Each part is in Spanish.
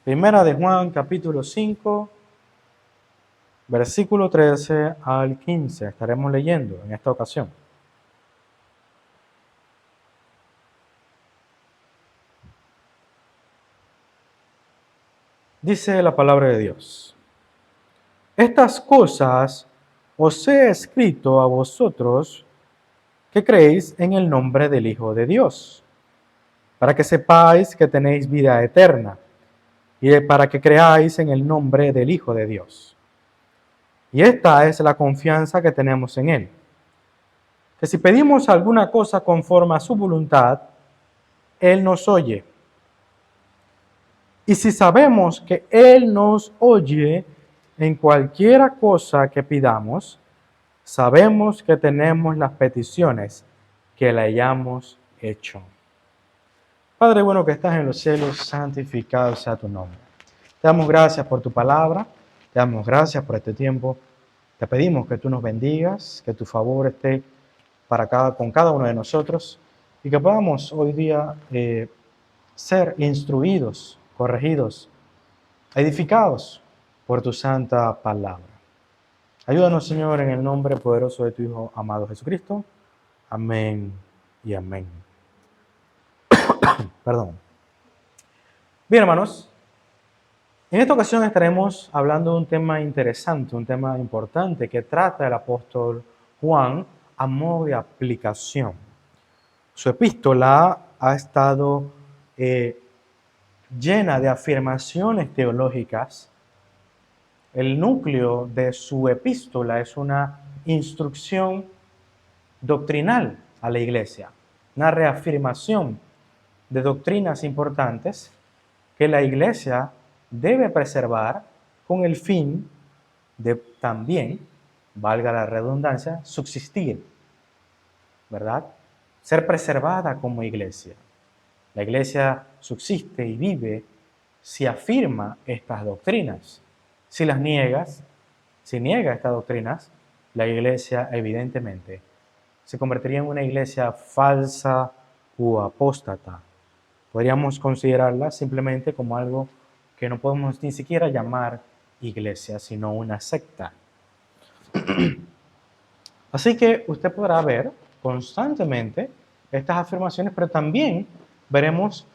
Primera de Juan, capítulo 5, versículo 13 al 15. Estaremos leyendo en esta ocasión. Dice la palabra de Dios: Estas cosas os he escrito a vosotros que creéis en el nombre del Hijo de Dios, para que sepáis que tenéis vida eterna, y para que creáis en el nombre del Hijo de Dios. Y esta es la confianza que tenemos en Él, que si pedimos alguna cosa conforme a su voluntad, Él nos oye. Y si sabemos que Él nos oye en cualquiera cosa que pidamos, sabemos que tenemos las peticiones que le hayamos hecho. Padre bueno que estás en los cielos, santificado sea tu nombre. Te damos gracias por tu palabra, te damos gracias por este tiempo. Te pedimos que tú nos bendigas, que tu favor esté con cada uno de nosotros y que podamos hoy día ser instruidos, corregidos, edificados por tu santa palabra. Ayúdanos, Señor, en el nombre poderoso de tu Hijo amado Jesucristo. Amén y amén. Perdón. Bien, hermanos, en esta ocasión estaremos hablando de un tema interesante, un tema importante que trata el apóstol Juan a modo de aplicación. Su epístola ha estado llena de afirmaciones teológicas. El núcleo de su epístola es una instrucción doctrinal a la iglesia, una reafirmación de doctrinas importantes que la iglesia debe preservar con el fin de también, valga la redundancia, subsistir, ¿verdad? Ser preservada como iglesia. La iglesia subsiste y vive si afirma estas doctrinas. Si las niegas, si niega estas doctrinas, la iglesia evidentemente se convertiría en una iglesia falsa o apóstata. Podríamos considerarla simplemente como algo que no podemos ni siquiera llamar iglesia, sino una secta. Así que usted podrá ver constantemente estas afirmaciones, pero también veremos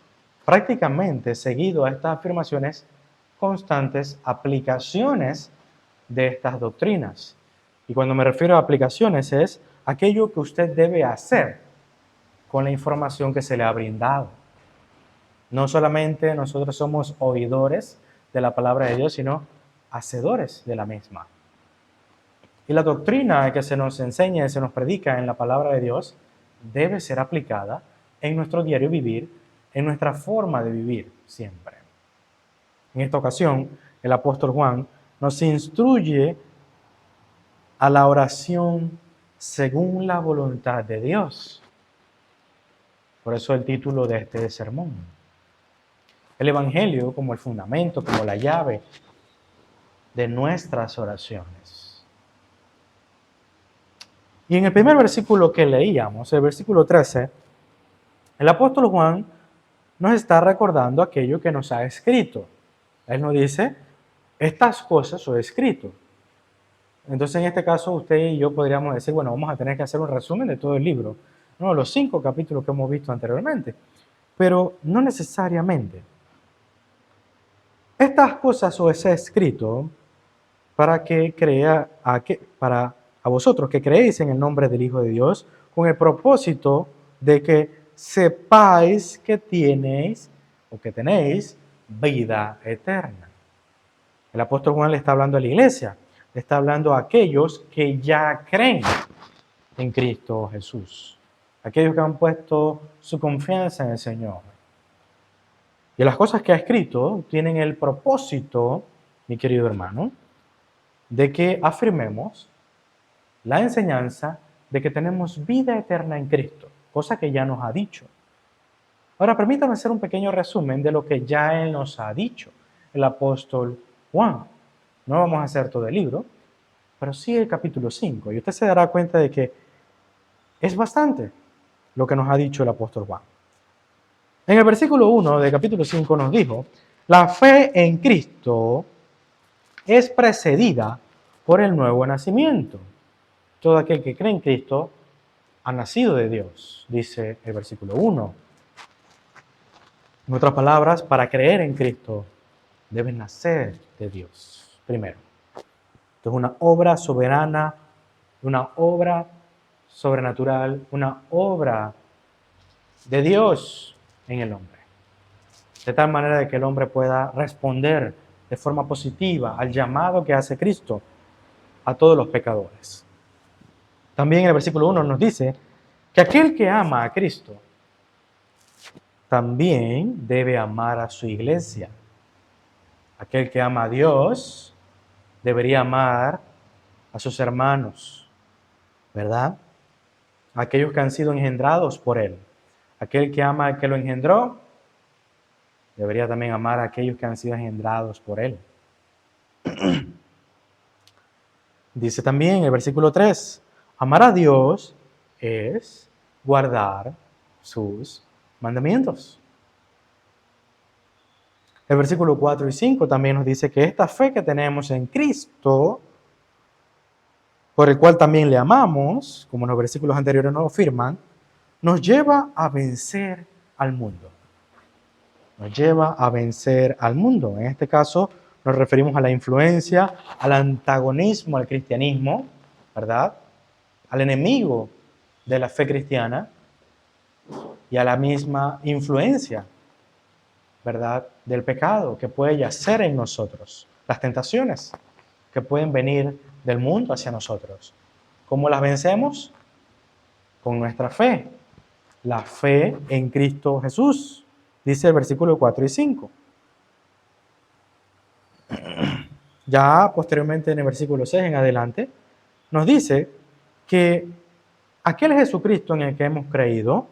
prácticamente seguido a estas afirmaciones constantes aplicaciones de estas doctrinas. Y cuando me refiero a aplicaciones es aquello que usted debe hacer con la información que se le ha brindado. No solamente nosotros somos oidores de la palabra de Dios, sino hacedores de la misma. Y la doctrina que se nos enseña y se nos predica en la palabra de Dios debe ser aplicada en nuestro diario vivir, en nuestra forma de vivir siempre. En esta ocasión, el apóstol Juan nos instruye a la oración según la voluntad de Dios. Por eso el título de este sermón. El Evangelio como el fundamento, como la llave de nuestras oraciones. Y en el primer versículo que leíamos, el versículo 13, el apóstol Juan nos está recordando aquello que nos ha escrito. Él nos dice, estas cosas os he escrito. Entonces, en este caso, usted y yo podríamos decir, bueno, vamos a tener que hacer un resumen de todo el libro, ¿no? Los 5 capítulos que hemos visto anteriormente. Pero no necesariamente. Estas cosas os he escrito para a vosotros que creéis en el nombre del Hijo de Dios, con el propósito de que sepáis que tenéis vida eterna. El apóstol Juan le está hablando a la iglesia, le está hablando a aquellos que ya creen en Cristo Jesús, aquellos que han puesto su confianza en el Señor. Y las cosas que ha escrito tienen el propósito, mi querido hermano, de que afirmemos la enseñanza de que tenemos vida eterna en Cristo, cosa que ya nos ha dicho. Ahora, permítame hacer un pequeño resumen de lo que ya Él nos ha dicho, el apóstol Juan. No vamos a hacer todo el libro, pero sí el capítulo 5. Y usted se dará cuenta de que es bastante lo que nos ha dicho el apóstol Juan. En el versículo 1 del capítulo 5 nos dijo La fe en Cristo es precedida por el nuevo nacimiento. Todo aquel que cree en Cristo ha nacido de Dios, dice el versículo 1. En otras palabras, para creer en Cristo, deben nacer de Dios primero. Esto es una obra soberana, una obra sobrenatural, una obra de Dios en el hombre. De tal manera de que el hombre pueda responder de forma positiva al llamado que hace Cristo a todos los pecadores. También en el versículo 1 nos dice que aquel que ama a Cristo también debe amar a su iglesia. Aquel que ama a Dios debería amar a sus hermanos, ¿verdad? Aquellos que han sido engendrados por Él. Aquel que ama al que lo engendró debería también amar a aquellos que han sido engendrados por Él. Dice también el versículo 3, amar a Dios es guardar sus mandamientos. El versículo 4 y 5 también nos dice que esta fe que tenemos en Cristo, por el cual también le amamos, como los versículos anteriores nos afirman, nos lleva a vencer al mundo. Nos lleva a vencer al mundo. En este caso nos referimos a la influencia, al antagonismo al cristianismo, ¿verdad? Al enemigo de la fe cristiana y a la misma influencia, ¿verdad?, del pecado que puede yacer en nosotros, las tentaciones que pueden venir del mundo hacia nosotros. ¿Cómo las vencemos? Con nuestra fe, la fe en Cristo Jesús, dice el versículo 4 y 5. Ya posteriormente en el versículo 6 en adelante, nos dice que aquel Jesucristo en el que hemos creído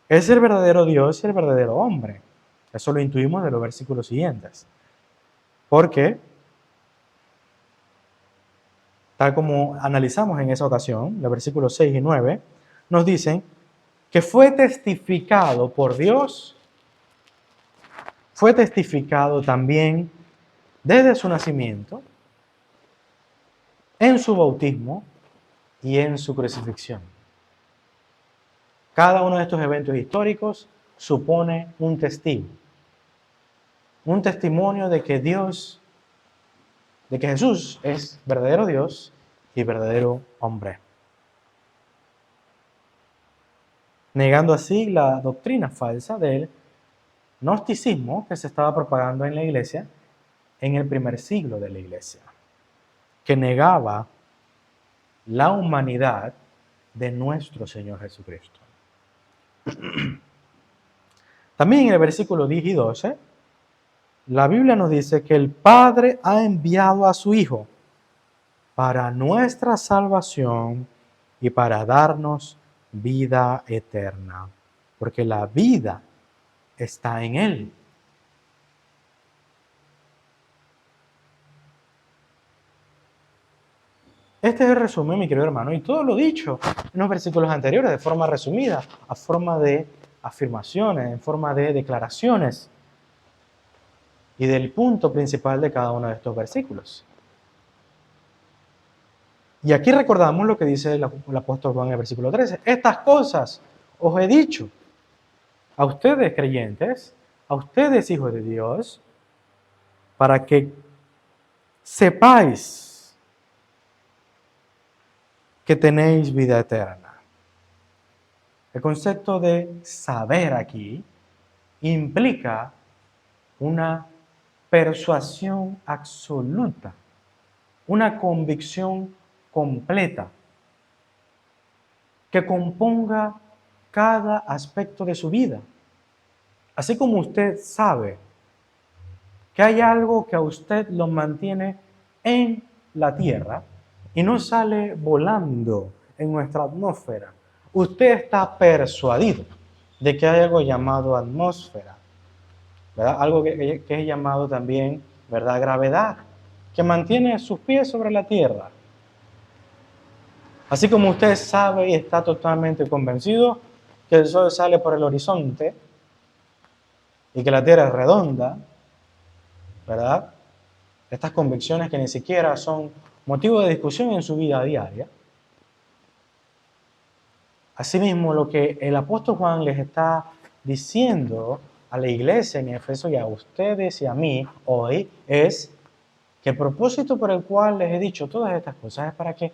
es el verdadero Dios y el verdadero hombre. Eso lo intuimos de los versículos siguientes. Porque, tal como analizamos en esa ocasión, los versículos 6 y 9, nos dicen que fue testificado por Dios, fue testificado también desde su nacimiento, en su bautismo y en su crucifixión. Cada uno de estos eventos históricos supone un testigo, un testimonio de que Dios, de que Jesús es verdadero Dios y verdadero hombre. Negando así la doctrina falsa del gnosticismo que se estaba propagando en la iglesia en el primer siglo de la iglesia, que negaba la humanidad de nuestro Señor Jesucristo. También en el versículo 10 y 12, la Biblia nos dice que el Padre ha enviado a su Hijo para nuestra salvación y para darnos vida eterna, porque la vida está en Él. Este es el resumen, mi querido hermano, y todo lo dicho en los versículos anteriores, de forma resumida, a forma de afirmaciones, en forma de declaraciones, y del punto principal de cada uno de estos versículos. Y aquí recordamos lo que dice el apóstol Juan en el versículo 13. Estas cosas os he dicho a ustedes creyentes, a ustedes hijos de Dios, para que sepáis que tenéis vida eterna. El concepto de saber aquí implica una persuasión absoluta, una convicción completa, que componga cada aspecto de su vida. Así como usted sabe que hay algo que a usted lo mantiene en la tierra y no sale volando en nuestra atmósfera, usted está persuadido de que hay algo llamado atmósfera, ¿verdad? Algo que es llamado también, ¿verdad?, gravedad, que mantiene sus pies sobre la tierra. Así como usted sabe y está totalmente convencido que el sol sale por el horizonte y que la tierra es redonda, ¿verdad? Estas convicciones que ni siquiera son motivo de discusión en su vida diaria. Asimismo, lo que el apóstol Juan les está diciendo a la iglesia en Efeso y a ustedes y a mí hoy es que el propósito por el cual les he dicho todas estas cosas es para que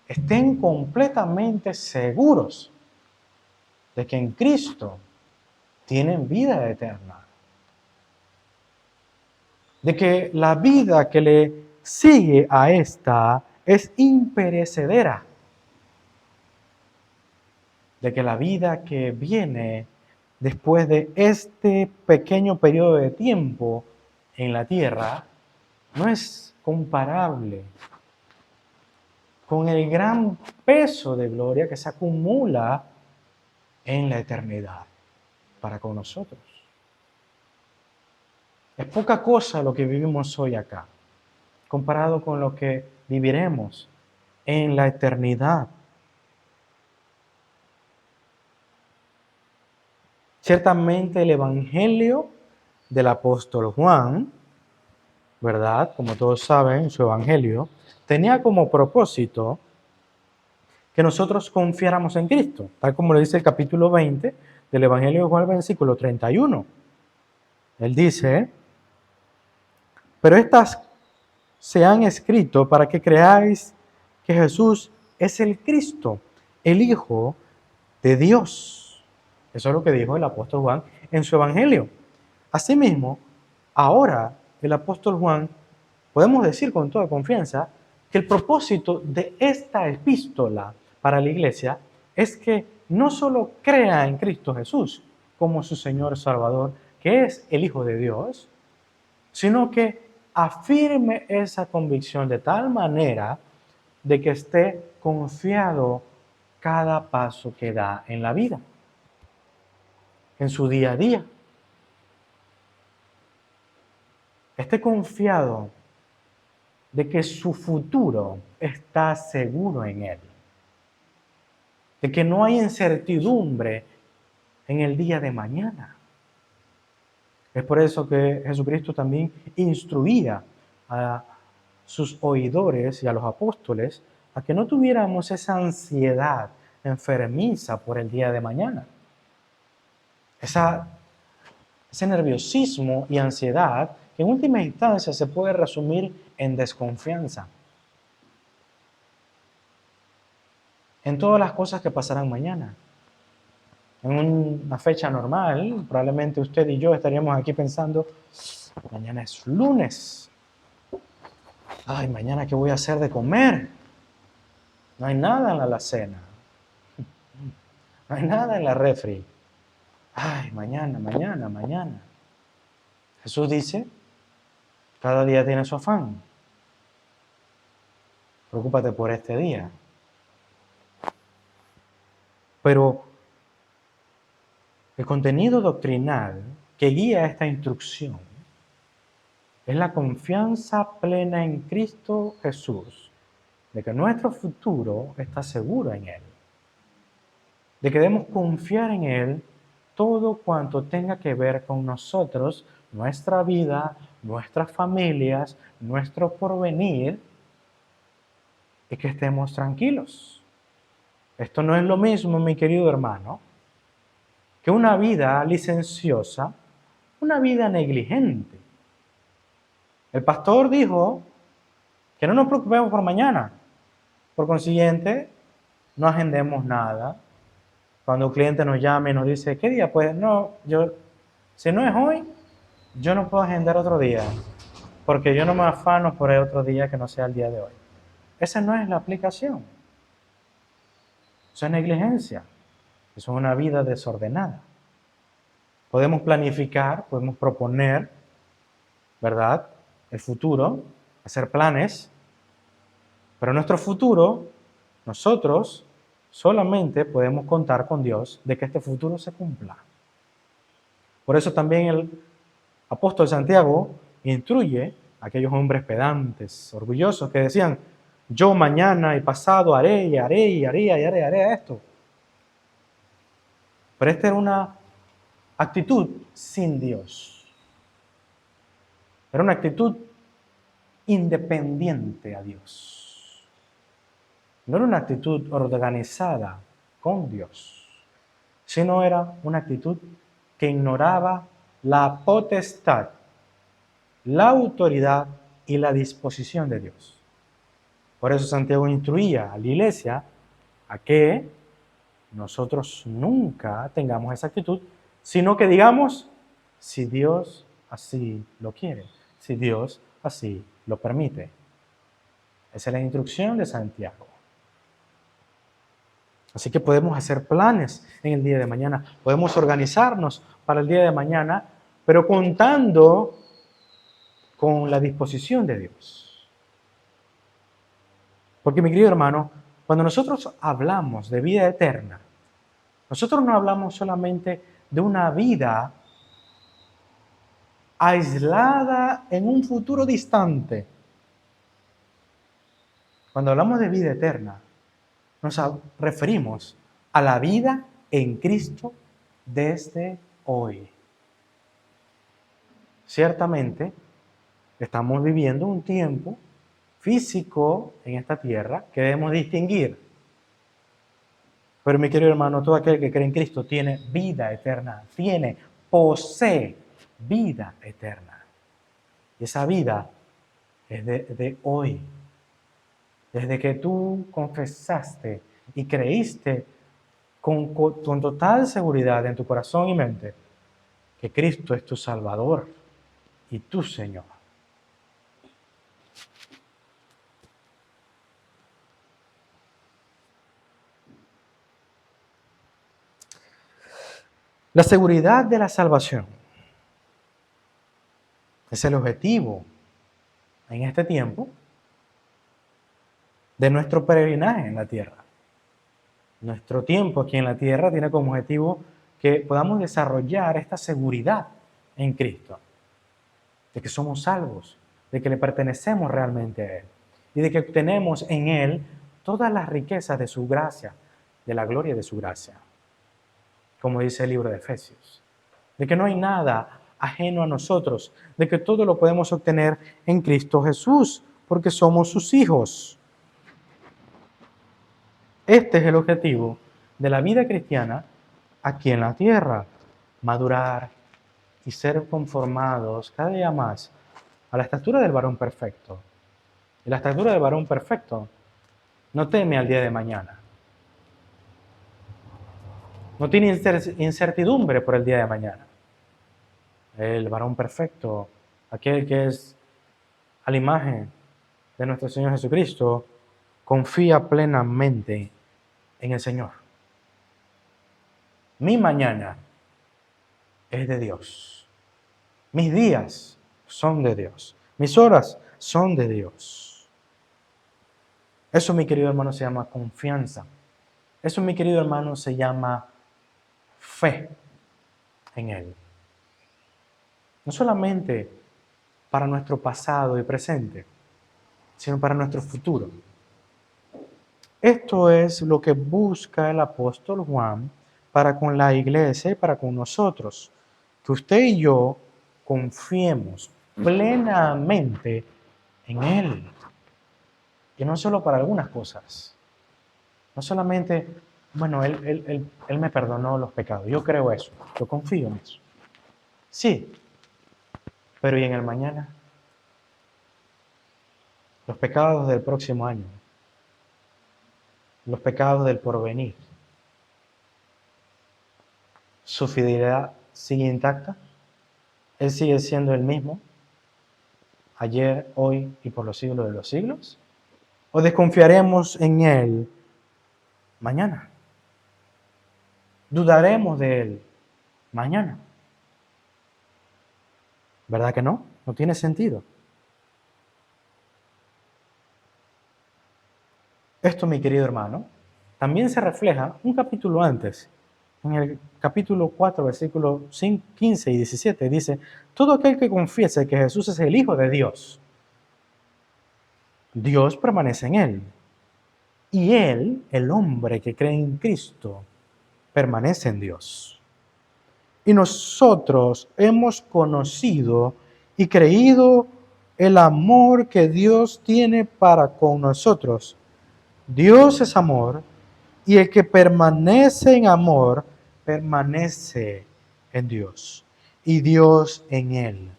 estén completamente seguros de que en Cristo tienen vida eterna. De que la vida que le sigue a esta es imperecedera. De que la vida que viene después de este pequeño periodo de tiempo en la tierra no es comparable con el gran peso de gloria que se acumula en la eternidad para con nosotros. Es poca cosa lo que vivimos hoy acá, comparado con lo que viviremos en la eternidad. Ciertamente el Evangelio del apóstol Juan, ¿verdad? Como todos saben, su Evangelio tenía como propósito que nosotros confiáramos en Cristo, tal como lo dice el capítulo 20 del Evangelio de Juan, versículo 31. Él dice, pero estas se han escrito para que creáis que Jesús es el Cristo, el Hijo de Dios. Eso es lo que dijo el apóstol Juan en su Evangelio. Asimismo, ahora el apóstol Juan, podemos decir con toda confianza, que el propósito de esta epístola para la iglesia es que no solo crea en Cristo Jesús como su Señor Salvador, que es el Hijo de Dios, sino que afirme esa convicción de tal manera de que esté confiado cada paso que da en la vida, en su día a día. Esté confiado de que su futuro está seguro en Él, de que no hay incertidumbre en el día de mañana. Es por eso que Jesucristo también instruía a sus oidores y a los apóstoles a que no tuviéramos esa ansiedad enfermiza por el día de mañana. Ese nerviosismo y ansiedad que en última instancia se puede resumir en desconfianza en todas las cosas que pasarán mañana. En una fecha normal, probablemente usted y yo estaríamos aquí pensando, mañana es lunes. Ay, mañana ¿qué voy a hacer de comer? No hay nada en la alacena. No hay nada en la refri. Ay, mañana. Jesús dice, cada día tiene su afán. Preocúpate por este día. Pero el contenido doctrinal que guía esta instrucción es la confianza plena en Cristo Jesús, de que nuestro futuro está seguro en Él, de que debemos confiar en Él todo cuanto tenga que ver con nosotros, nuestra vida, nuestras familias, nuestro porvenir, y que estemos tranquilos. Esto no es lo mismo, mi querido hermano, que una vida licenciosa, una vida negligente. El pastor dijo que no nos preocupemos por mañana. Por consiguiente, no agendemos nada. Cuando un cliente nos llame y nos dice, ¿qué día? Pues no, si no es hoy, yo no puedo agendar otro día, porque yo no me afano por el otro día que no sea el día de hoy. Esa no es la aplicación. Eso es negligencia. Eso es una vida desordenada. Podemos planificar, podemos proponer, ¿verdad?, el futuro, hacer planes, pero nuestro futuro, nosotros solamente podemos contar con Dios de que este futuro se cumpla. Por eso también el apóstol Santiago instruye a aquellos hombres pedantes, orgullosos, que decían, yo mañana y pasado haré y haré y haré y haré, y haré esto. Pero esta era una actitud sin Dios. Era una actitud independiente a Dios. No era una actitud organizada con Dios, sino era una actitud que ignoraba la potestad, la autoridad y la disposición de Dios. Por eso Santiago instruía a la iglesia a que nosotros nunca tengamos esa actitud, sino que digamos, si Dios así lo quiere, si Dios así lo permite. Esa es la instrucción de Santiago. Así que podemos hacer planes en el día de mañana, podemos organizarnos para el día de mañana, pero contando con la disposición de Dios. Porque, mi querido hermano, cuando nosotros hablamos de vida eterna, nosotros no hablamos solamente de una vida aislada en un futuro distante. Cuando hablamos de vida eterna, nos referimos a la vida en Cristo desde hoy. Ciertamente, estamos viviendo un tiempo físico en esta tierra que debemos distinguir. Pero, mi querido hermano, todo aquel que cree en Cristo tiene vida eterna, posee vida eterna. Y esa vida es de hoy. Desde que tú confesaste y creíste con total seguridad en tu corazón y mente que Cristo es tu Salvador y tu Señor. La seguridad de la salvación es el objetivo en este tiempo de nuestro peregrinaje en la tierra. Nuestro tiempo aquí en la tierra tiene como objetivo que podamos desarrollar esta seguridad en Cristo, de que somos salvos, de que le pertenecemos realmente a Él y de que obtenemos en Él todas las riquezas de su gracia, de la gloria de su gracia, como dice el libro de Efesios, de que no hay nada ajeno a nosotros, de que todo lo podemos obtener en Cristo Jesús, porque somos sus hijos. Este es el objetivo de la vida cristiana aquí en la tierra, madurar y ser conformados cada día más a la estatura del varón perfecto. Y la estatura del varón perfecto no teme al día de mañana. No tiene incertidumbre por el día de mañana. El varón perfecto, aquel que es a la imagen de nuestro Señor Jesucristo, confía plenamente en el Señor. Mi mañana es de Dios. Mis días son de Dios. Mis horas son de Dios. Eso, mi querido hermano, se llama confianza. Eso, mi querido hermano, se llama fe en Él. No solamente para nuestro pasado y presente, sino para nuestro futuro. Esto es lo que busca el apóstol Juan para con la iglesia y para con nosotros. Que usted y yo confiemos plenamente en Él. Y no solo para algunas cosas. No solamente, bueno, Él me perdonó los pecados. Yo creo eso. Yo confío en eso. Sí. Pero ¿y en el mañana? Los pecados del próximo año. Los pecados del porvenir. ¿Su fidelidad sigue intacta? ¿Él sigue siendo el mismo ayer, hoy y por los siglos de los siglos? ¿O desconfiaremos en Él mañana? ¿Dudaremos de Él mañana? ¿Verdad que no? No tiene sentido. Esto, mi querido hermano, también se refleja un capítulo antes. En el capítulo 4, versículos 15 y 17, dice: todo aquel que confiese que Jesús es el Hijo de Dios, Dios permanece en él. Y él, el hombre que cree en Cristo, permanece en Dios. Y nosotros hemos conocido y creído el amor que Dios tiene para con nosotros. Dios es amor, y el que permanece en amor, permanece en Dios, y Dios en él.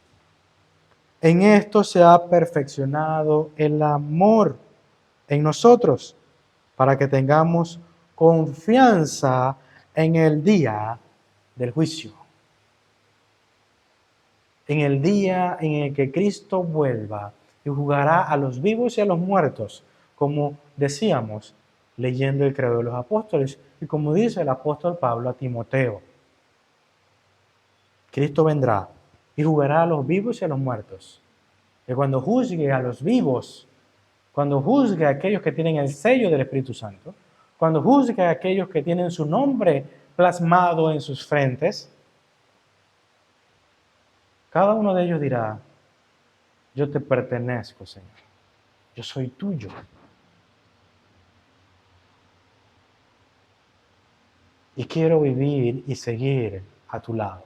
En esto se ha perfeccionado el amor en nosotros, para que tengamos confianza en el día del juicio. En el día en el que Cristo vuelva y juzgará a los vivos y a los muertos, como decíamos, leyendo el Credo de los Apóstoles, y como dice el apóstol Pablo a Timoteo. Cristo vendrá y juzgará a los vivos y a los muertos. Y cuando juzgue a los vivos, cuando juzgue a aquellos que tienen el sello del Espíritu Santo, cuando juzgue a aquellos que tienen su nombre plasmado en sus frentes, cada uno de ellos dirá: yo te pertenezco, Señor. Yo soy tuyo. Y quiero vivir y seguir a tu lado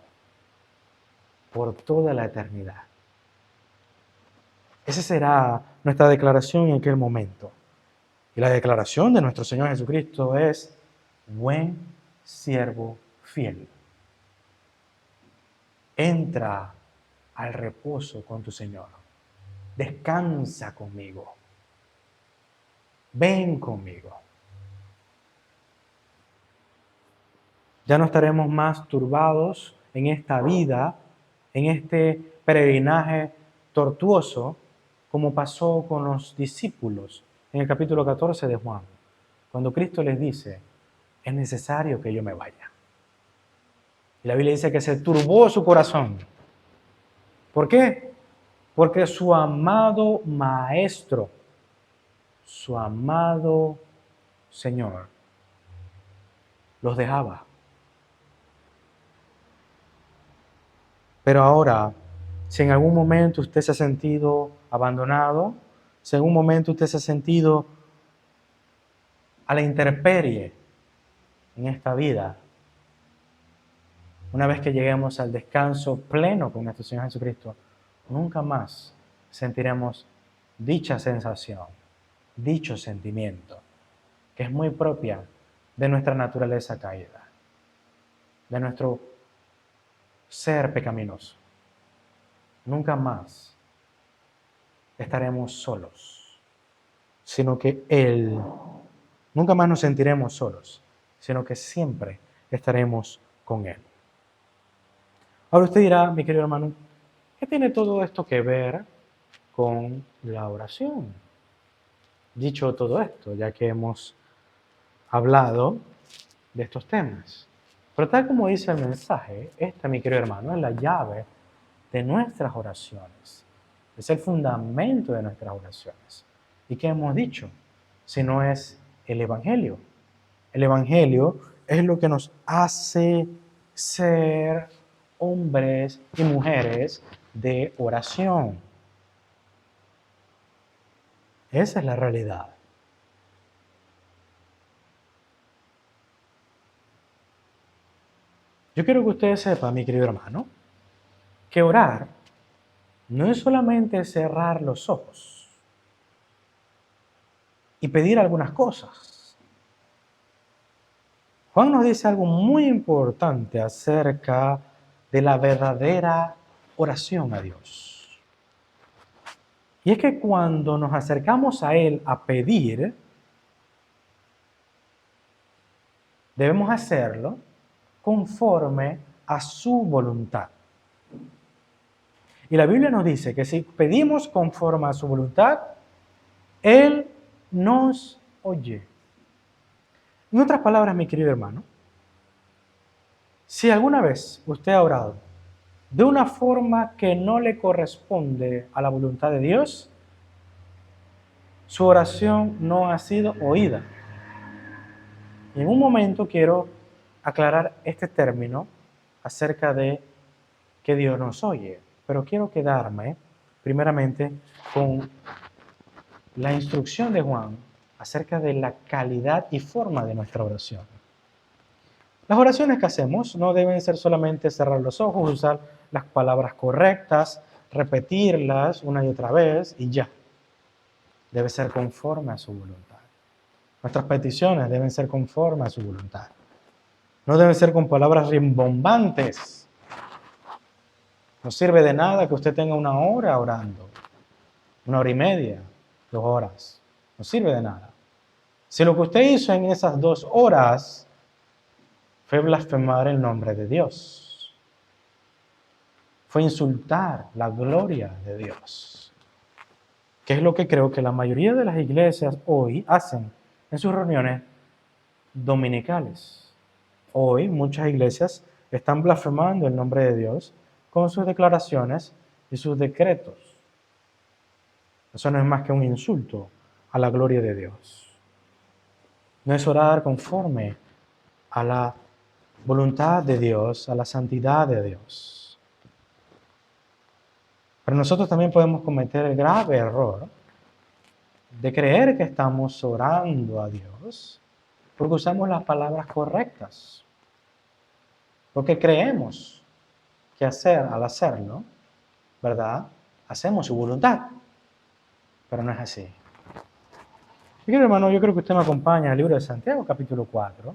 por toda la eternidad. Esa será nuestra declaración en aquel momento. Y la declaración de nuestro Señor Jesucristo es: buen siervo fiel. Entra al reposo con tu Señor. Descansa conmigo. Ven conmigo. Ya no estaremos más turbados en esta vida, en este peregrinaje tortuoso, como pasó con los discípulos en el capítulo 14 de Juan, cuando Cristo les dice: es necesario que yo me vaya. Y la Biblia dice que se turbó su corazón. ¿Por qué? Porque su amado Maestro, su amado Señor, los dejaba. Pero ahora, si en algún momento usted se ha sentido abandonado, si en algún momento usted se ha sentido a la intemperie en esta vida, una vez que lleguemos al descanso pleno con nuestro Señor Jesucristo, nunca más sentiremos dicha sensación, dicho sentimiento, que es muy propia de nuestra naturaleza caída, de nuestro ser pecaminoso. Nunca más estaremos solos, sino que nunca más nos sentiremos solos, sino que siempre estaremos con Él. Ahora usted dirá, mi querido hermano, ¿qué tiene todo esto que ver con la oración? Dicho todo esto, ya que hemos hablado de estos temas. Pero tal como dice el mensaje, esta, mi querido hermano, es la llave de nuestras oraciones. Es el fundamento de nuestras oraciones. ¿Y qué hemos dicho? Si no es el Evangelio. El Evangelio es lo que nos hace ser hombres y mujeres de oración. Esa es la realidad. Yo quiero que ustedes sepan, mi querido hermano, que orar no es solamente cerrar los ojos y pedir algunas cosas. Juan nos dice algo muy importante acerca de la verdadera oración a Dios. Y es que cuando nos acercamos a Él a pedir, debemos hacerlo conforme a su voluntad. Y la Biblia nos dice que si pedimos conforme a su voluntad, Él nos oye. En otras palabras, mi querido hermano, si alguna vez usted ha orado de una forma que no le corresponde a la voluntad de Dios, su oración no ha sido oída. Y en un momento quiero aclarar este término acerca de que Dios nos oye, pero quiero quedarme primeramente con la instrucción de Juan acerca de la calidad y forma de nuestra oración. Las oraciones que hacemos no deben ser solamente cerrar los ojos, usar las palabras correctas, repetirlas una y otra vez y ya. Debe ser conforme a su voluntad. Nuestras peticiones deben ser conforme a su voluntad. No deben ser con palabras rimbombantes. No sirve de nada que usted tenga una hora orando, una hora y media, 2 horas. No sirve de nada. Si lo que usted hizo en esas 2 horas fue blasfemar el nombre de Dios, fue insultar la gloria de Dios, que es lo que creo que la mayoría de las iglesias hoy hacen en sus reuniones dominicales. Hoy muchas iglesias están blasfemando el nombre de Dios con sus declaraciones y sus decretos. Eso no es más que un insulto a la gloria de Dios. No es orar conforme a la voluntad de Dios, a la santidad de Dios. Pero nosotros también podemos cometer el grave error de creer que estamos orando a Dios porque usamos las palabras correctas. Porque creemos que al hacerlo, ¿verdad? Hacemos su voluntad. Pero no es así. Mi querido hermano, yo creo que usted me acompaña al libro de Santiago, capítulo 4,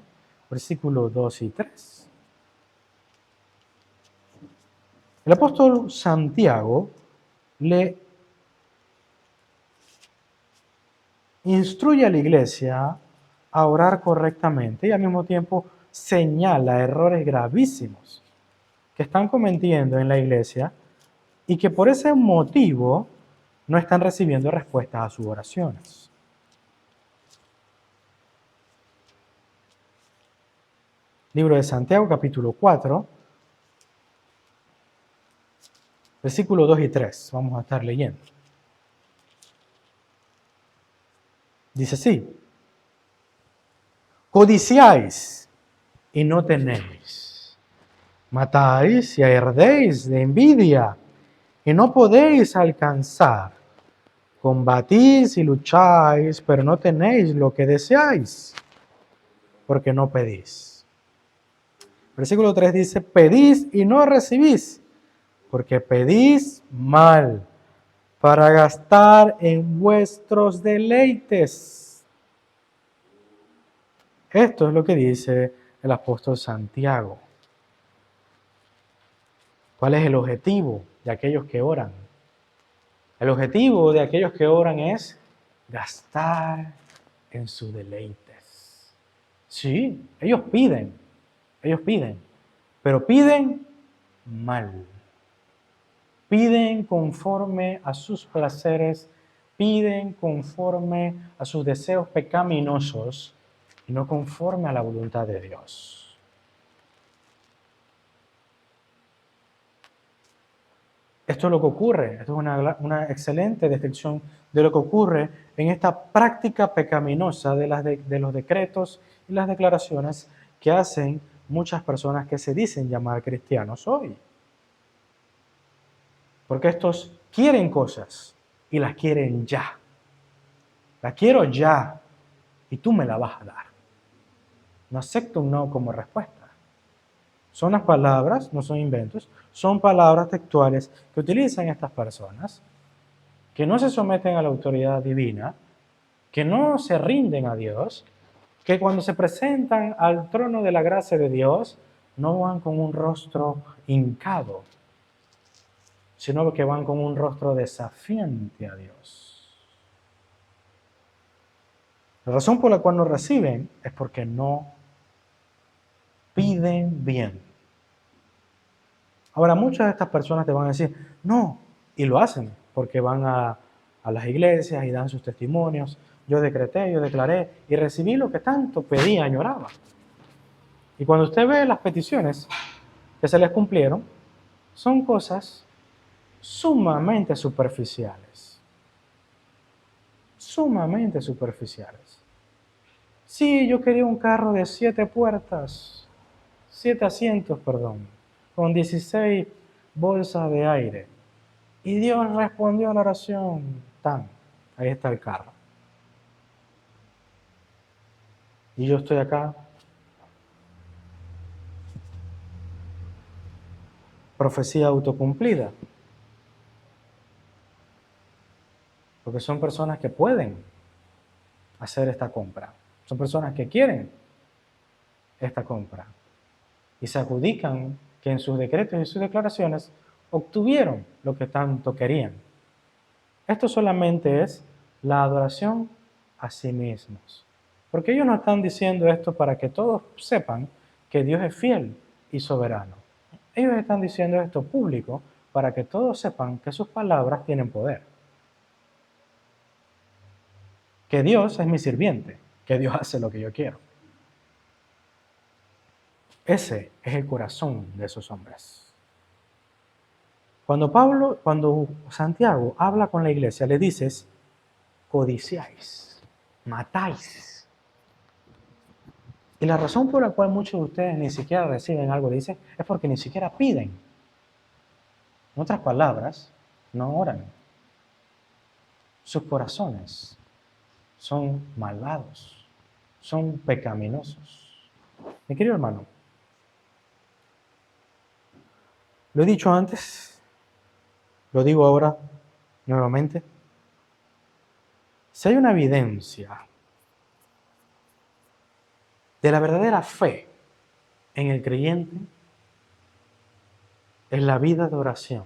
versículos 2 y 3. El apóstol Santiago le instruye a la iglesia a orar correctamente y al mismo tiempo señala errores gravísimos que están cometiendo en la iglesia y que por ese motivo no están recibiendo respuestas a sus oraciones. Libro de Santiago, capítulo 4, versículos 2 y 3. Vamos a estar leyendo. Dice así: codiciáis y no tenéis, matáis y ardéis de envidia y no podéis alcanzar, combatís y lucháis, pero no tenéis lo que deseáis, porque no pedís. Versículo 3 dice: pedís y no recibís, porque pedís mal, para gastar en vuestros deleites. Esto es lo que dice el apóstol Santiago. ¿Cuál es el objetivo de aquellos que oran? El objetivo de aquellos que oran es gastar en sus deleites. Sí, ellos piden, pero piden mal. Piden conforme a sus placeres, piden conforme a sus deseos pecaminosos y no conforme a la voluntad de Dios. Esto es lo que ocurre, esto es una excelente descripción de lo que ocurre en esta práctica pecaminosa de los decretos y las declaraciones que hacen muchas personas que se dicen llamar cristianos hoy. Porque estos quieren cosas y las quieren ya. La quiero ya y tú me la vas a dar. No acepto un no como respuesta. Son las palabras, no son inventos, son palabras textuales que utilizan estas personas, que no se someten a la autoridad divina, que no se rinden a Dios, que cuando se presentan al trono de la gracia de Dios, no van con un rostro hincado, sino que van con un rostro desafiante a Dios. La razón por la cual no reciben es porque no piden bien. Ahora, muchas de estas personas te van a decir, no, y lo hacen, porque van a las iglesias y dan sus testimonios. Yo decreté, yo declaré y recibí lo que tanto pedía, añoraba. Y cuando usted ve las peticiones que se les cumplieron, son cosas sumamente superficiales. Sumamente superficiales. Sí, yo quería un carro de 7 puertas, 7 asientos, perdón, con 16 bolsas de aire. Y Dios respondió a la oración, tan, ahí está el carro. Y yo estoy acá, profecía autocumplida. porque son personas que pueden hacer esta compra. Son personas que quieren esta compra y se adjudican que en sus decretos y sus declaraciones obtuvieron lo que tanto querían. Esto solamente es la adoración a sí mismos. Porque ellos no están diciendo esto para que todos sepan que Dios es fiel y soberano. Ellos están diciendo esto público para que todos sepan que sus palabras tienen poder. Que Dios es mi sirviente, que Dios hace lo que yo quiero. Ese es el corazón de esos hombres. Cuando Santiago habla con la iglesia, le dices, codiciáis, matáis. Y la razón por la cual muchos de ustedes ni siquiera reciben algo, dice, es porque ni siquiera piden. En otras palabras, no oran. Sus corazones son malvados, son pecaminosos. Mi querido hermano, lo he dicho antes, lo digo ahora nuevamente. Si hay una evidencia de la verdadera fe en el creyente, es la vida de oración.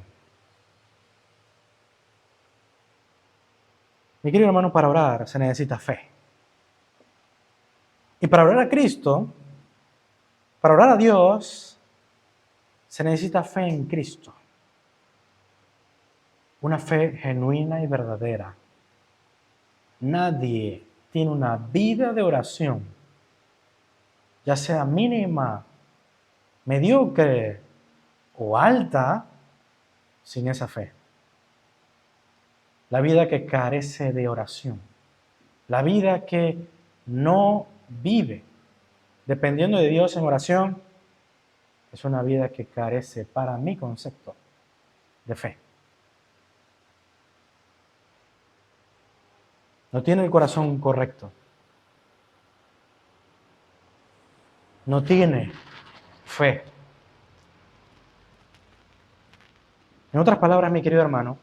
Mi querido hermano, para orar se necesita fe. Y para orar a Cristo, para orar a Dios, se necesita fe en Cristo. Una fe genuina y verdadera. Nadie tiene una vida de oración, ya sea mínima, mediocre o alta, sin esa fe. La vida que carece de oración. La vida que no vive dependiendo de Dios en oración, es una vida que carece, para mi concepto, de fe. No tiene el corazón correcto. No tiene fe. En otras palabras, mi querido hermano,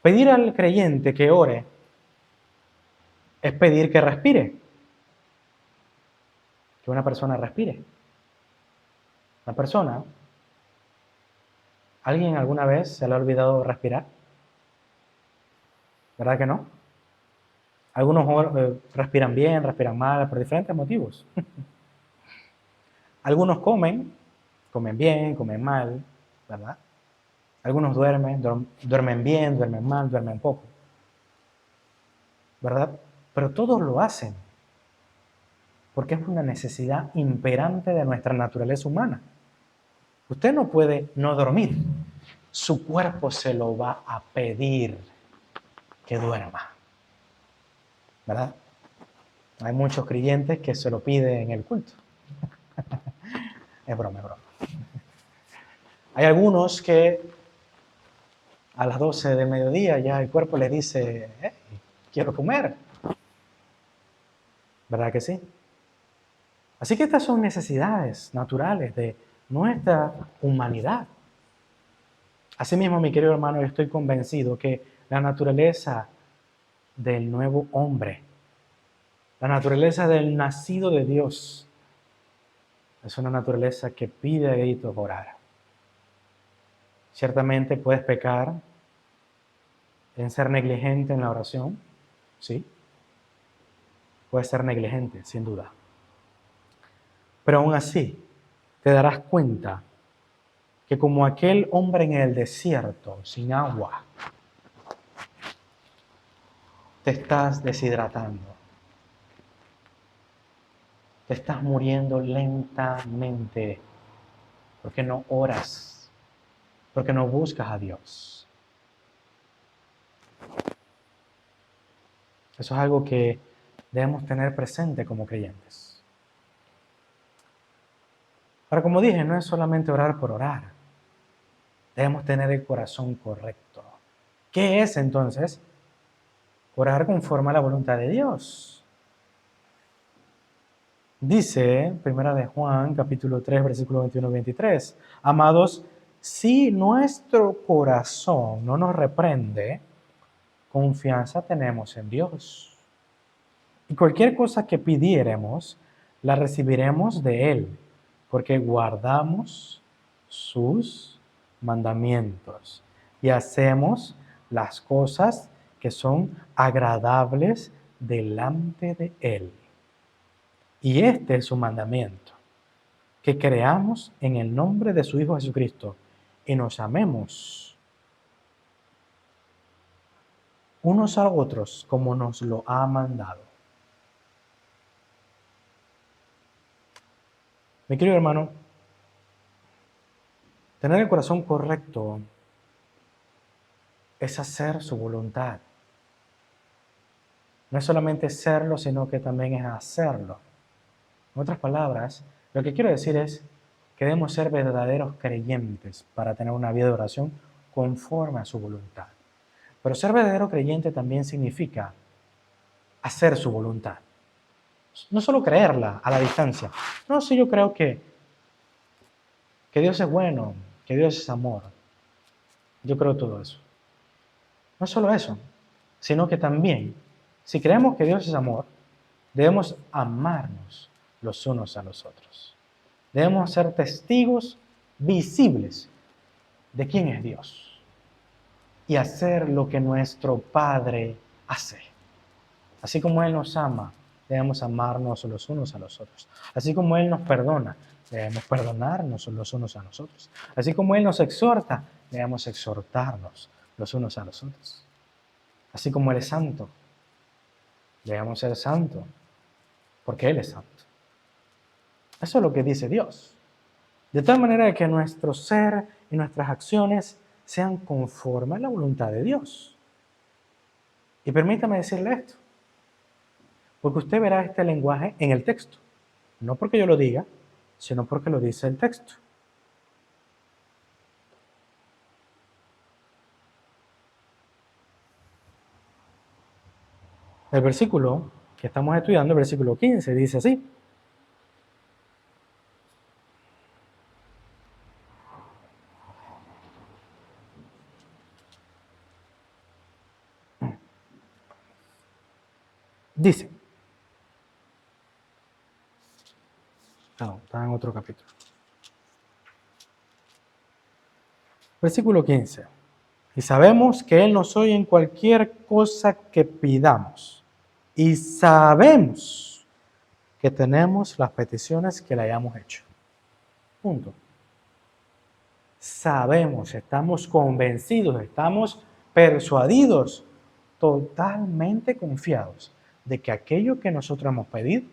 pedir al creyente que ore es pedir que respire. Que una persona respire. Una persona, ¿alguien alguna vez se le ha olvidado respirar? ¿Verdad que no? Algunos respiran bien, respiran mal, por diferentes motivos. Algunos comen bien, comen mal, ¿verdad? Algunos duermen bien, duermen mal, duermen poco, ¿verdad? Pero todos lo hacen, porque es una necesidad imperante de nuestra naturaleza humana. Usted no puede no dormir, su cuerpo se lo va a pedir que duerma, ¿verdad? Hay muchos creyentes que se lo piden en el culto. Es broma, es broma. Hay algunos que a las 12 del mediodía ya el cuerpo les dice, quiero comer. ¿Verdad que sí? Así que estas son necesidades naturales de nuestra humanidad. Asimismo, mi querido hermano, yo estoy convencido que la naturaleza del nuevo hombre, la naturaleza del nacido de Dios, es una naturaleza que pide a gritos orar. Ciertamente puedes pecar en ser negligente en la oración, ¿sí? Puedes ser negligente, sin duda. Pero aún así, te darás cuenta que como aquel hombre en el desierto, sin agua, te estás deshidratando. Te estás muriendo lentamente porque no oras, porque no buscas a Dios. Eso es algo que debemos tener presente como creyentes. Ahora, como dije, no es solamente orar por orar. Debemos tener el corazón correcto. ¿Qué es entonces? Orar conforme a la voluntad de Dios. Dice, primera de Juan, capítulo 3, versículo 21-23, amados, si nuestro corazón no nos reprende, confianza tenemos en Dios. Y cualquier cosa que pidiéremos, la recibiremos de Él, porque guardamos sus mandamientos y hacemos las cosas que son agradables delante de Él. Y este es su mandamiento, que creamos en el nombre de su Hijo Jesucristo y nos amemos unos a otros como nos lo ha mandado. Mi querido hermano, tener el corazón correcto es hacer su voluntad. No es solamente serlo, sino que también es hacerlo. En otras palabras, lo que quiero decir es que debemos ser verdaderos creyentes para tener una vida de oración conforme a su voluntad. Pero ser verdadero creyente también significa hacer su voluntad. No solo creerla a la distancia. No, sí, yo creo que Dios es bueno, que Dios es amor. Yo creo todo eso. No solo eso, sino que también, si creemos que Dios es amor, debemos amarnos los unos a los otros. Debemos ser testigos visibles de quién es Dios y hacer lo que nuestro Padre hace. Así como Él nos ama, debemos amarnos los unos a los otros. Así como Él nos perdona, debemos perdonarnos los unos a los otros. Así como Él nos exhorta, debemos exhortarnos los unos a los otros. Así como Él es santo, debemos ser santos, porque Él es santo. Eso es lo que dice Dios. De tal manera que nuestro ser y nuestras acciones sean conforme a la voluntad de Dios. Y permítame decirle esto, porque usted verá este lenguaje en el texto. No porque yo lo diga, sino porque lo dice el texto. El versículo que estamos estudiando, el versículo 15, dice así. Dice. No, está en otro capítulo. Versículo 15. Y sabemos que Él nos oye en cualquier cosa que pidamos. Y sabemos que tenemos las peticiones que le hayamos hecho. Punto. Sabemos, estamos convencidos, estamos persuadidos, totalmente confiados de que aquello que nosotros hemos pedido,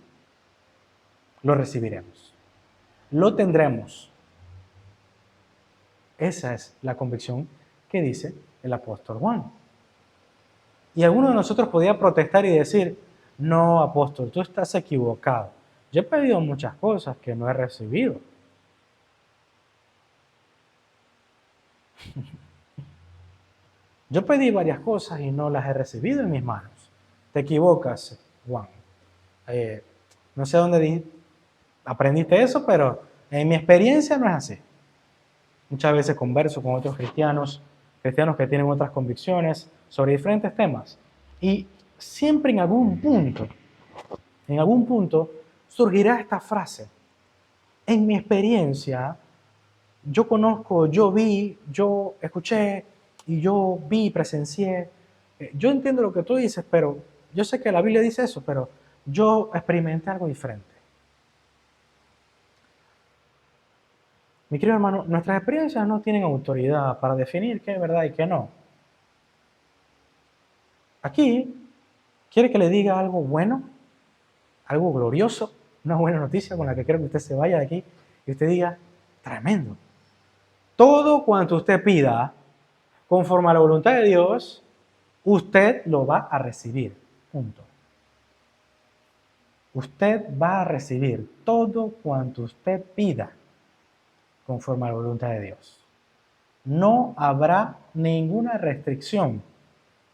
lo recibiremos, lo tendremos. Esa es la convicción que dice el apóstol Juan. Y alguno de nosotros podía protestar y decir, no, apóstol, tú estás equivocado. Yo he pedido muchas cosas que no he recibido. Yo pedí varias cosas y no las he recibido en mis manos. Te equivocas, Juan. No sé dónde aprendiste eso, pero en mi experiencia no es así. Muchas veces converso con otros cristianos que tienen otras convicciones sobre diferentes temas. Y siempre en algún punto, surgirá esta frase. En mi experiencia, yo conozco, yo vi, yo escuché y yo vi, presencié. Yo entiendo lo que tú dices, pero yo sé que la Biblia dice eso, pero yo experimenté algo diferente. Mi querido hermano, nuestras experiencias no tienen autoridad para definir qué es verdad y qué no. Aquí, ¿quiere que le diga algo bueno? Algo glorioso, una buena noticia con la que quiero que usted se vaya de aquí y usted diga, tremendo. Todo cuanto usted pida, conforme a la voluntad de Dios, usted lo va a recibir. Punto. Usted va a recibir todo cuanto usted pida, conforme a la voluntad de Dios. No habrá ninguna restricción.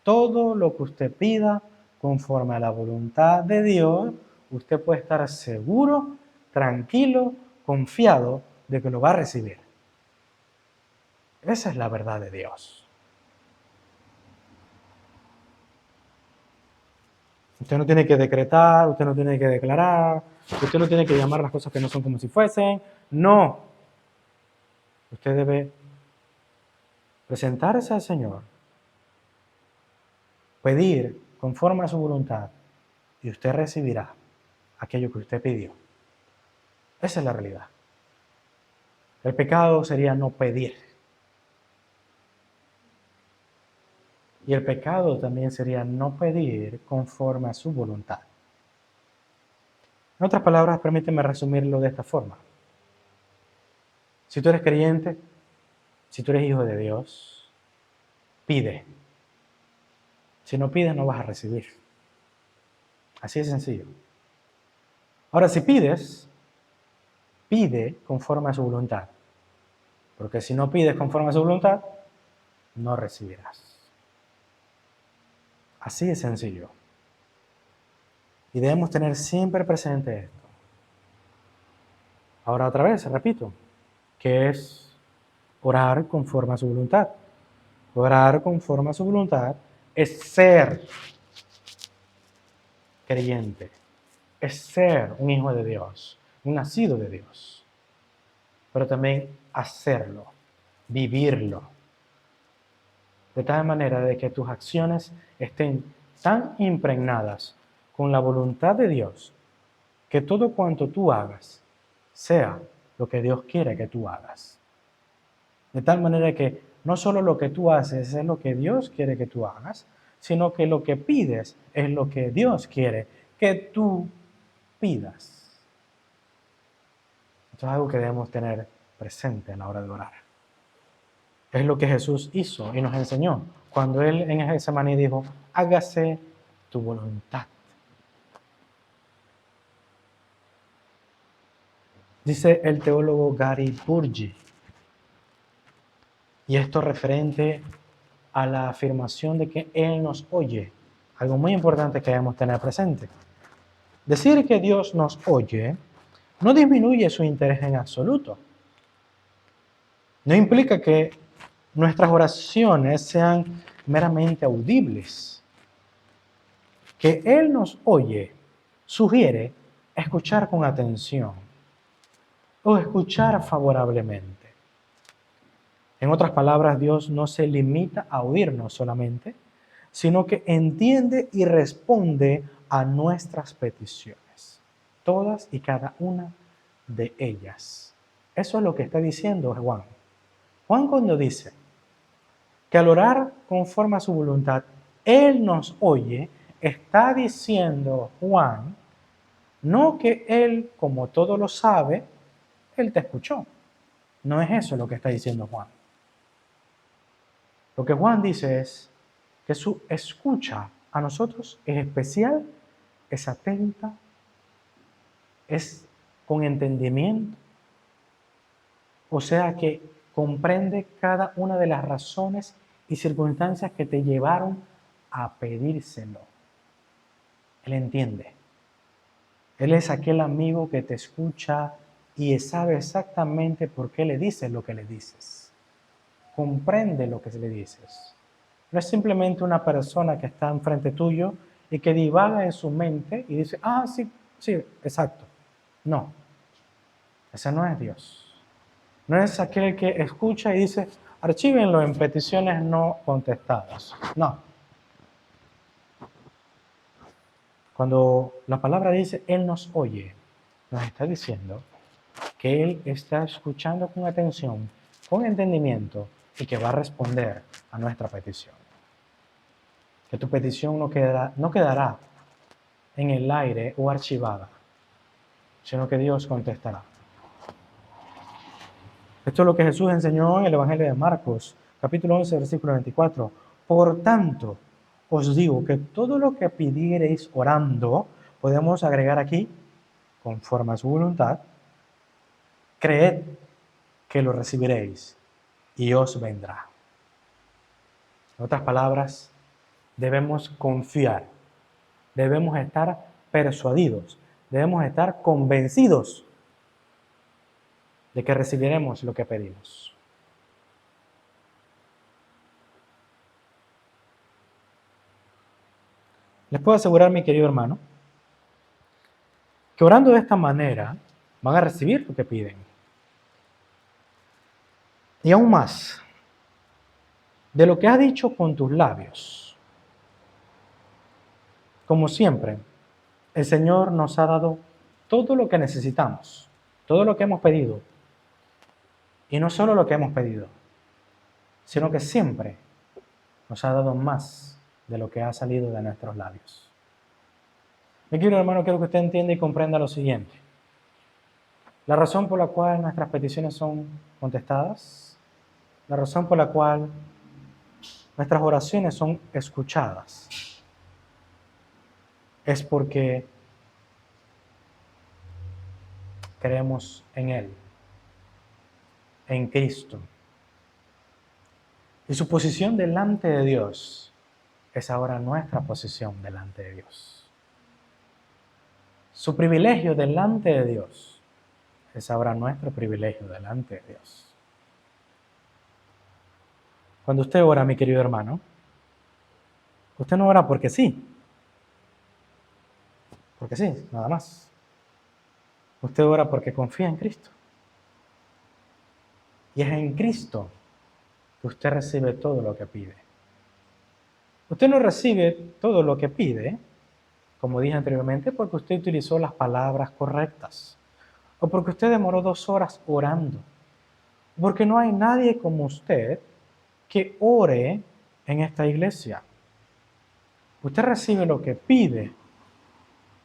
Todo lo que usted pida, conforme a la voluntad de Dios, usted puede estar seguro, tranquilo, confiado de que lo va a recibir. Esa es la verdad de Dios. Usted no tiene que decretar, usted no tiene que declarar, usted no tiene que llamar las cosas que no son como si fuesen. No. Usted debe presentarse al Señor, pedir conforme a su voluntad y usted recibirá aquello que usted pidió. Esa es la realidad. El pecado sería no pedir. Y el pecado también sería no pedir conforme a su voluntad. En otras palabras, permíteme resumirlo de esta forma. Si tú eres creyente, si tú eres hijo de Dios, pide. Si no pides, no vas a recibir. Así de sencillo. Ahora, si pides, pide conforme a su voluntad. Porque si no pides conforme a su voluntad, no recibirás. Así de sencillo. Y debemos tener siempre presente esto. Ahora otra vez, repito, que es orar conforme a su voluntad. Orar conforme a su voluntad es ser creyente, es ser un hijo de Dios, un nacido de Dios, pero también hacerlo, vivirlo, de tal manera de que tus acciones estén tan impregnadas con la voluntad de Dios, que todo cuanto tú hagas sea lo que Dios quiere que tú hagas. De tal manera que no solo lo que tú haces es lo que Dios quiere que tú hagas, sino que lo que pides es lo que Dios quiere que tú pidas. Esto es algo que debemos tener presente a la hora de orar. Es lo que Jesús hizo y nos enseñó cuando Él en Getsemaní dijo, hágase tu voluntad. Dice el teólogo Gary Burgi, y esto referente a la afirmación de que Él nos oye, algo muy importante que debemos tener presente. Decir que Dios nos oye no disminuye su interés en absoluto. No implica que nuestras oraciones sean meramente audibles. Que Él nos oye sugiere escuchar con atención o escuchar favorablemente. En otras palabras, Dios no se limita a oírnos solamente, sino que entiende y responde a nuestras peticiones, todas y cada una de ellas. Eso es lo que está diciendo Juan. Juan cuando dice que al orar conforme a su voluntad, Él nos oye, está diciendo Juan, no que Él, como todo lo sabe, Él te escuchó. No es eso lo que está diciendo Juan. Lo que Juan dice es que su escucha a nosotros es especial, es atenta, es con entendimiento, o sea que comprende cada una de las razones y circunstancias que te llevaron a pedírselo. Él entiende. Él es aquel amigo que te escucha y sabe exactamente por qué le dices lo que le dices. Comprende lo que le dices. No es simplemente una persona que está enfrente tuyo y que divaga en su mente y dice, ah, sí, sí, exacto. No, ese no es Dios. No es aquel que escucha y dice, archívenlo en peticiones no contestadas. No. Cuando la palabra dice, Él nos oye, nos está diciendo que Él está escuchando con atención, con entendimiento y que va a responder a nuestra petición. Que tu petición no quedará en el aire o archivada, sino que Dios contestará. Esto es lo que Jesús enseñó en el Evangelio de Marcos, capítulo 11, versículo 24. Por tanto, os digo que todo lo que pidiereis orando, podemos agregar aquí, conforme a su voluntad, creed que lo recibiréis y os vendrá. En otras palabras, debemos confiar, debemos estar persuadidos, debemos estar convencidos de que recibiremos lo que pedimos. Les puedo asegurar, mi querido hermano, que orando de esta manera van a recibir lo que piden. Y aún más, de lo que has dicho con tus labios. Como siempre, el Señor nos ha dado todo lo que necesitamos, todo lo que hemos pedido. Y no solo lo que hemos pedido, sino que siempre nos ha dado más de lo que ha salido de nuestros labios. Mi querido hermano, quiero que usted entienda y comprenda lo siguiente. La razón por la cual nuestras peticiones son contestadas, la razón por la cual nuestras oraciones son escuchadas, es porque creemos en Él, en Cristo. Y su posición delante de Dios es ahora nuestra posición delante de Dios. Su privilegio delante de Dios es ahora nuestro privilegio delante de Dios. Cuando usted ora, mi querido hermano, usted no ora porque sí, nada más. Usted ora porque confía en Cristo. Y es en Cristo que usted recibe todo lo que pide. Usted no recibe todo lo que pide, como dije anteriormente, porque usted utilizó las palabras correctas, o porque usted demoró 2 horas orando, porque no hay nadie como usted que ore en esta iglesia. Usted recibe lo que pide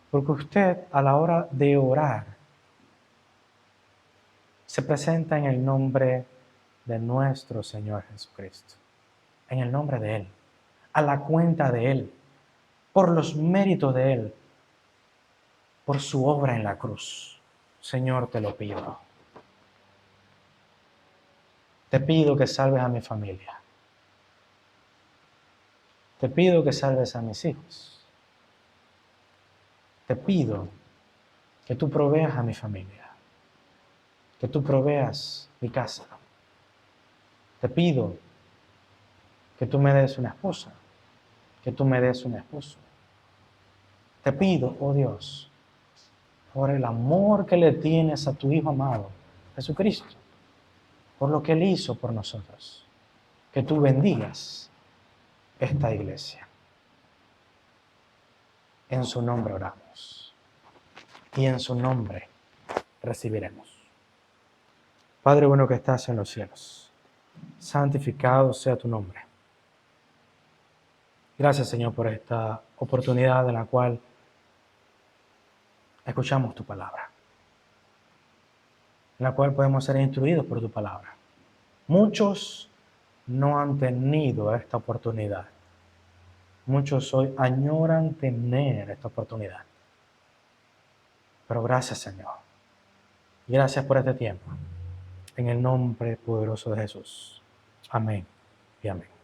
porque usted, a la hora de orar, se presenta en el nombre de nuestro Señor Jesucristo, en el nombre de Él, a la cuenta de Él, por los méritos de Él, por su obra en la cruz. Señor, te lo pido. Te pido que salves a mi familia. Te pido que salves a mis hijos. Te pido que tú proveas a mi familia, que tú proveas mi casa. Te pido que tú me des una esposa, que tú me des un esposo. Te pido, oh Dios, por el amor que le tienes a tu Hijo amado, Jesucristo, por lo que Él hizo por nosotros, que tú bendigas esta iglesia. En su nombre oramos y en su nombre recibiremos. Padre bueno que estás en los cielos, santificado sea tu nombre. Gracias, Señor, por esta oportunidad en la cual escuchamos tu palabra, en la cual podemos ser instruidos por tu palabra. Muchos no han tenido esta oportunidad. Muchos hoy añoran tener esta oportunidad. Pero gracias, Señor. Gracias por este tiempo. En el nombre poderoso de Jesús. Amén y amén.